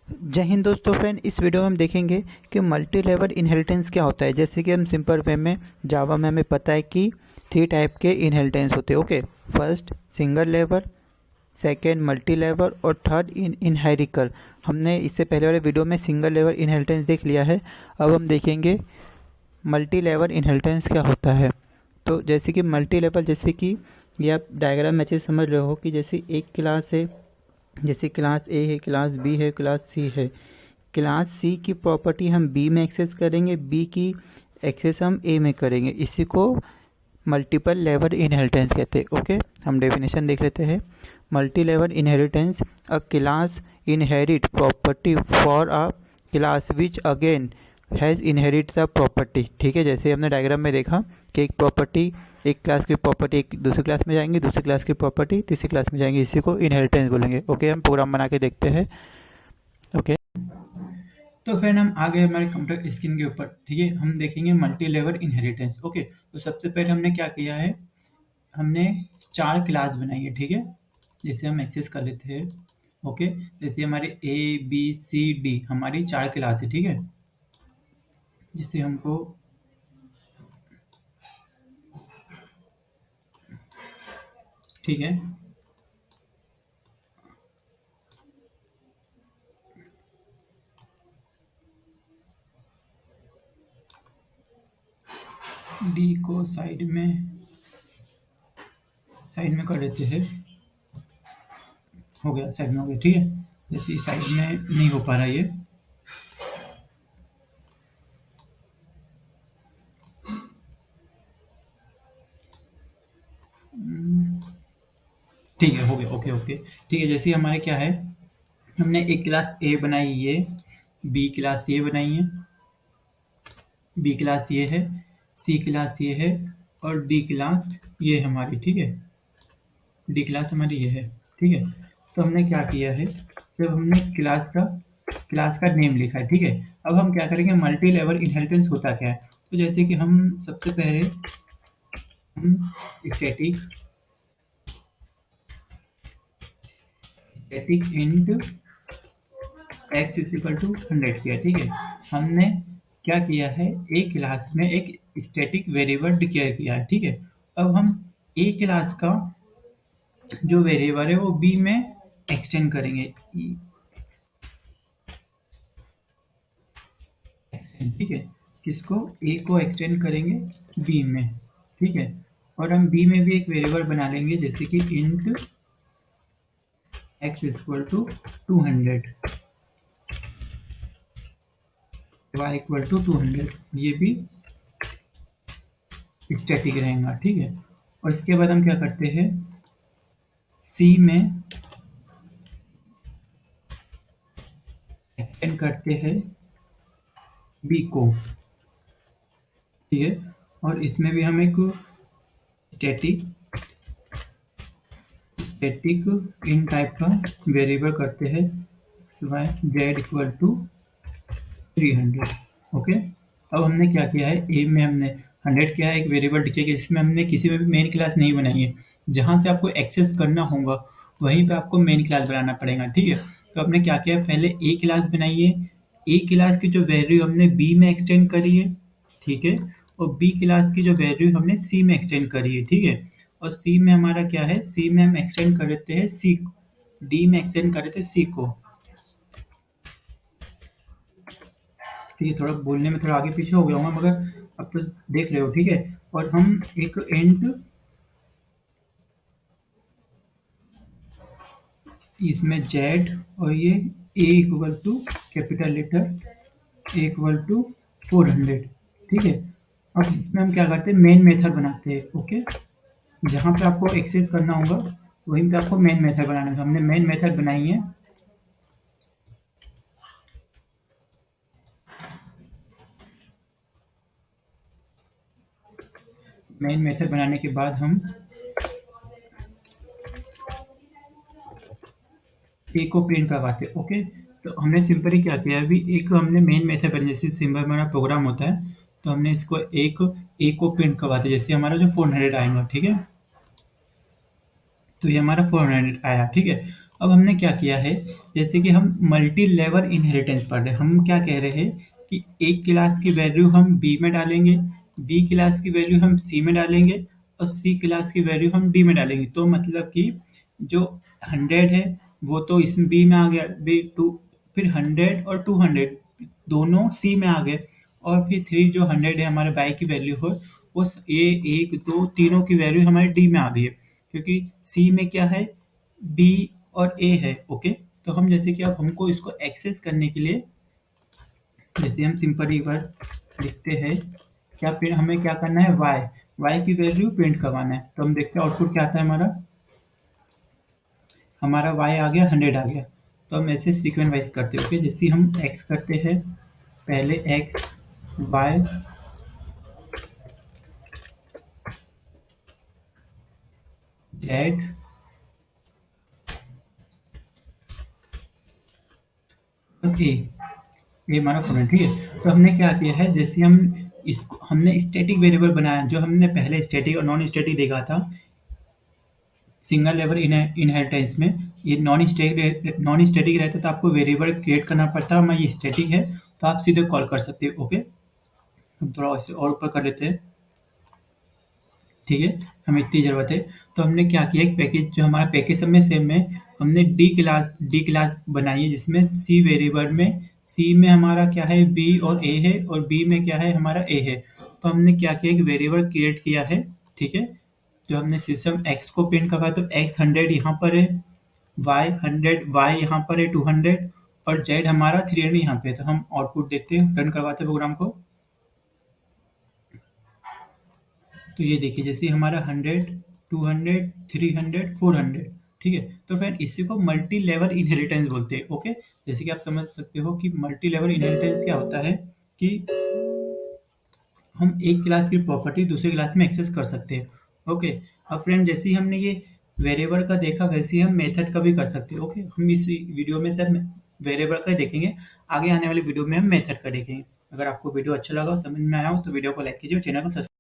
जय हिंद दोस्तों। फ्रेंड, इस वीडियो में हम देखेंगे कि मल्टी लेवल इनहेरिटेंस क्या होता है। जैसे कि हम सिंपल वे में जावा में हमें पता है कि 3 टाइप के इनहेरिटेंस होते हैं। Okay, first single level, second multi level और थर्ड इनहेरिकल। हमने इससे पहले वाले वीडियो में सिंगल लेवल इनहेरिटेंस देख लिया है। अब हम देखेंगे मल्टी लेवल इनहेरिटेंस क्या होता है। तो जैसे कि मल्टी लेवल, जैसे कि ये आप डायग्राम में अच्छे से समझ रहे हो कि जैसे एक क्लास है, जैसे क्लास ए है, क्लास बी है, क्लास सी है। क्लास सी की प्रॉपर्टी हम बी में एक्सेस करेंगे, बी की एक्सेस हम ए में करेंगे। इसी को मल्टीपल लेवल इनहेरिटेंस कहते हैं। ओके, हम डेफिनेशन देख लेते हैं। Multi level inheritance, a class inherit property for a class which again has inherit the property. ठीक है, जैसे हमने डायग्राम में देखा कि एक प्रॉपर्टी, एक क्लास की प्रॉपर्टी एक दूसरी क्लास में जाएंगी, दूसरी क्लास की प्रॉपर्टी तीसरी क्लास में जाएंगी। इसी को इनहेरिटेंस बोलेंगे। ओके, हम प्रोग्राम बना के देखते हैं। ओके, तो फ्रेंड हम आ गए हमारे कंप्यूटर स्क्रीन के ऊपर। ठीक है, हम देखेंगे मल्टी लेवल इनहेरिटेंस। ओके, तो सबसे पहले हमने क्या किया है, हमने 4 क्लास बनाई है। ठीक है, जैसे हम एक्सेस कर लेते हैं। ओके, जैसे हमारे ए बी सी डी हमारी 4 क्लास है। ठीक है, जिससे हमको ठीक है डी को साइड में कर लेते हैं। हो गया, साइड में हो गया। ठीक है, जैसे साइड में नहीं हो पा रहा ये। ठीक है, हो गया। ओके ओके, ठीक है। जैसे हमारे क्या है, हमने एक क्लास ए बनाई है, बी क्लास ये बनाई है, बी क्लास ये है, सी क्लास ये है और डी क्लास ये है हमारी। ठीक है, डी क्लास हमारी ये है। ठीक है, तो हमने क्या किया है, सिर्फ हमने क्लास का नेम लिखा है। ठीक है, अब हम क्या करेंगे, मल्टी लेवल इनहेरिटेंस होता क्या है। तो जैसे कि हम सबसे पहले हम static static int X is equal to 100 किया। ठीक है, हमने क्या किया है, एक क्लास में एक स्टैटिक वेरिएबल डिक्लेयर किया है। ठीक है, अब हम ए क्लास का जो वेरिएबल है वो बी में एक्सटेंड करेंगे। एक्सटेंड, ठीक है, किसको, ए को एक्सटेंड करेंगे बी में। ठीक है, और हम बी में भी एक वेरिएबल बना लेंगे, जैसे कि int X equal to 200, Y equal to 200। ये भी स्टैटिक रहेगा। ठीक है, और इसके बाद हम क्या करते हैं, सी में एक्सटेंड करते हैं बी को। ठीक है, और इसमें भी हम एक स्टैटिक स्टैटिक इन टाइप का वेरिएबल करते हैं, Y Z equal to 300। Okay, अब हमने क्या किया है, ए में हमने 100 किया है, एक वेरिएबल डिक्लेयर किया, इसमें हमने किसी में भी मेन क्लास नहीं बनाई है। जहाँ से आपको एक्सेस करना होगा वहीं पे आपको मेन क्लास बनाना पड़ेगा। ठीक है, तो हमने क्या किया, पहले ए क्लास बनाई है, ए क्लास की जो वैल्यू हमने बी में एक्सटेंड करी है। ठीक है, और बी क्लास की जो वैल्यू हमने सी में एक्सटेंड करी है। ठीक है, और सी में हमारा क्या है, सी में हम एक्सटेंड कर देते हैं सी, डी में एक्सटेंड कर देते हैं सी को। ठीक है, थोड़ा बोलने में थोड़ा आगे पीछे हो गया हूँ मगर अब तो देख रहे हो। ठीक है, और हम एक इंट इसमें जेड और ये A equal to capital letter A equal to 400। ठीक है, अब इसमें हम क्या करते हैं, मेन मेथड बनाते हैं। ओके, जहाँ पे आपको एक्सेस करना होगा वहीं पे आपको मेन मेथड बनाना है। हमने मेन मेथड बनाई है। मेन मेथड बनाने के बाद हम ए को प्रिंट करवाते हैं। ओके, तो हमने सिंपली क्या किया, अभी एक हमने मेन मेथड बना, जैसे सिंपल हमारा प्रोग्राम होता है, तो हमने इसको एक ए को प्रिंट करवाते हैं, जैसे हमारा जो 400 आएगा। ठीक है, तो ये हमारा 400 आया। ठीक है, अब हमने क्या किया है, जैसे कि हम मल्टी लेवल इनहेरिटेंस पढ़ रहे हैं, हम क्या कह रहे हैं कि एक क्लास की वैल्यू हम बी में डालेंगे, बी क्लास की वैल्यू हम सी में डालेंगे और सी क्लास की वैल्यू हम डी में डालेंगे। तो मतलब कि जो 100 है वो तो इसमें बी में आ गया, बी टू, फिर 100 और 200 दोनों सी में आ गए, और फिर 3 जो 100 है हमारे बाई की वैल्यू हो, उस ए एक दो तीनों की वैल्यू हमारे डी में आ गई है, क्योंकि सी में क्या है, बी और ए है। ओके, तो हम जैसे कि अब हमको इसको एक्सेस करने के लिए, जैसे हम सिंपल एक बार लिखते हैं, क्या फिर हमें क्या करना है, वाई की वैल्यू प्रिंट करवाना है। तो हम देखते हैं आउटपुट क्या आता है हमारा वाई आ गया 100 आ गया। तो हम ऐसे सीक्वेंस वाइज करते हैं। ओके, जैसे हम एक्स करते हैं, पहले एक्स वाई जेड और ये हमारा फॉर्मेट, ठीक है। तो हमने क्या किया है, जैसे हम इसको हमने स्टैटिक वेरिएबल बनाया, जो हमने पहले स्टैटिक और नॉन स्टैटिक देखा था सिंगल लेवल इनहेरिटेंस में। ये नॉन स्टैटिक रहता तो आपको वेरिएबल क्रिएट करना पड़ता, मैं ये स्टैटिक है तो आप सीधे कॉल कर सकते हो। ओके, हम थोड़ा इसे और ऊपर कर लेते हैं, ठीक है, हमें इतनी ज़रूरत है। तो हमने क्या किया, एक पैकेज जो हमारा पैकेज सब में सेम है, हमने डी क्लास बनाई है, जिसमें सी वेरिएबल में सी में हमारा क्या है, बी और ए है, और बी में क्या है, हमारा ए है। तो हमने क्या किया, एक वेरिएबल क्रिएट किया है, ठीक है, जो हमने सिस्टम एक्स को प्रिंट करवाया, तो एक्स 100 यहाँ पर है, वाई 100, वाई यहाँ पर है 200, और जेड हमारा 300 यहाँ पे है। तो हम आउटपुट देखते हैं, रन करवाते हैं प्रोग्राम को। तो ये देखिए, जैसे हमारा 100, 200, 300, 400, ठीक है। तो फ्रेंड इसी को मल्टी लेवल इनहेरिटेंस बोलते हैं। ओके, जैसे कि आप समझ सकते हो कि मल्टी लेवल इनहेरिटेंस क्या होता है, कि हम एक क्लास की प्रॉपर्टी दूसरी क्लास में एक्सेस कर सकते हैं। ओके, अब फ्रेंड जैसे ही हमने ये वेरिएबल का देखा, वैसे ही हम मेथड का भी कर सकते हैं। ओके, हम इस वीडियो में सिर्फ वेरिएबल का ही देखेंगे, आगे आने वाले वीडियो में हम मेथड का देखेंगे। अगर आपको वीडियो अच्छा लगा, समझ में आया हो, तो वीडियो को लाइक कीजिए और चैनल को सब्सक्राइब